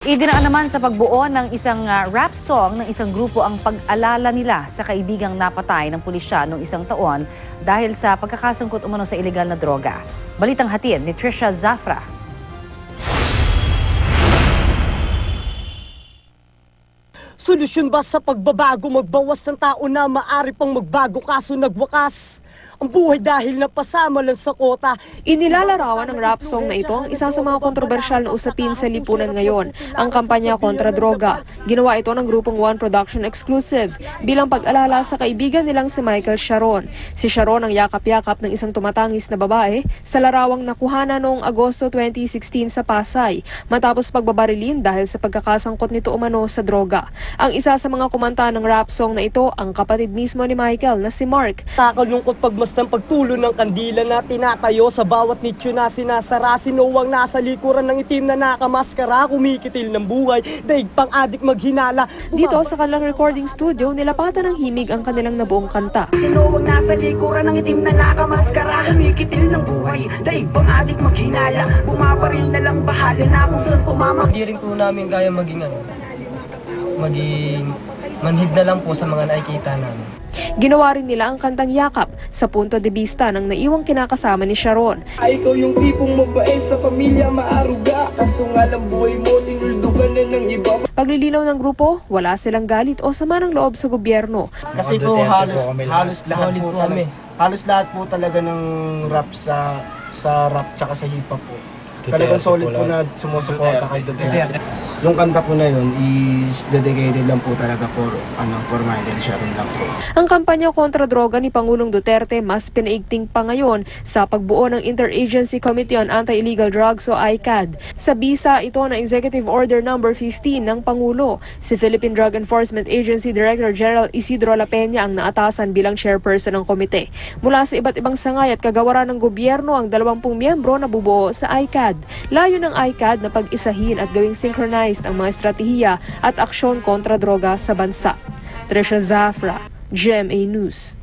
Idinaan naman sa pagbuo ng isang rap song ng isang grupo ang pag-alala nila sa kaibigang napatay ng pulisya noong isang taon dahil sa pagkakasangkot umano sa ilegal na droga. Balitang hatid ni Trisha Zafra. Solusyon ba sa pagbabago, magbawas ng tao na maaari pang magbago kaso nagwakas? Ang buhay dahil napasama lang sa kota. Inilalarawan ng rap song na ito ang isa sa mga kontrobersyal na usapin sa lipunan ngayon, ang kampanya kontra droga. Ginawa ito ng grupong One Production Exclusive bilang pag-alala sa kaibigan nilang si Michael Sharon. Si Sharon ang yakap-yakap ng isang tumatangis na babae sa larawang nakuhana noong Agosto 2016 sa Pasay matapos pagbabarilin dahil sa pagkakasangkot nito umano sa droga. Ang isa sa mga kumanta ng rap song na ito ang kapatid mismo ni Michael na si Mark. Kakalungkot pagmasdan pagtulo ng kandila na tinatayo sa bawat nicho na sinasara. Sinuwang nasa likuran ng itim na nakamaskara, kumikitil ng buhay, daig pang adik maghinala. Dito sa kanilang recording studio, nilapatan ng himig ang kanilang nabuong kanta. Sinuwang nasa likuran ng itim na nakamaskara, kumikitil ng buhay, daig pang adik maghinala. Bumabaril na lang, bahala na kung saan tumama. Hindi rin po namin kaya maging manhid na lang po sa mga nakikita namin. Ginawa rin nila ang kantang Yakap sa punto de vista ng naiwang kinakasama ni Sharon. Ikaw yung tipong mabait sa pamilya, maaruga, kaso nga lang buhay mo, tinuldugan na ng iba. Paglilinaw ng grupo, wala silang galit o sama ng loob sa gobyerno. Kasi po halos lahat po talaga ng rap sa rap tsaka sa hip hop po. Talagang solid po na sumusuporta kay Duterte. Yung kanta po na yun is dedicated lang po talaga for Michael Sharon lang po. Ang kampanya kontra droga ni Pangulong Duterte mas pinaigting pa ngayon sa pagbuo ng Interagency Committee on Anti-Illegal Drugs o ICAD. Sa bisa ito ng Executive Order No. 15 ng Pangulo. Si Philippine Drug Enforcement Agency Director General Isidro La Peña ang naatasan bilang chairperson ng komite. Mula sa iba't ibang sangay at kagawaran ng gobyerno ang 20 miyembro na bubuo sa ICAD. Layo ng ICAD na pag-isahin at gawing synchronized ang mga estratehiya at aksyon kontra droga sa bansa. Trisha Zafra, GMA News.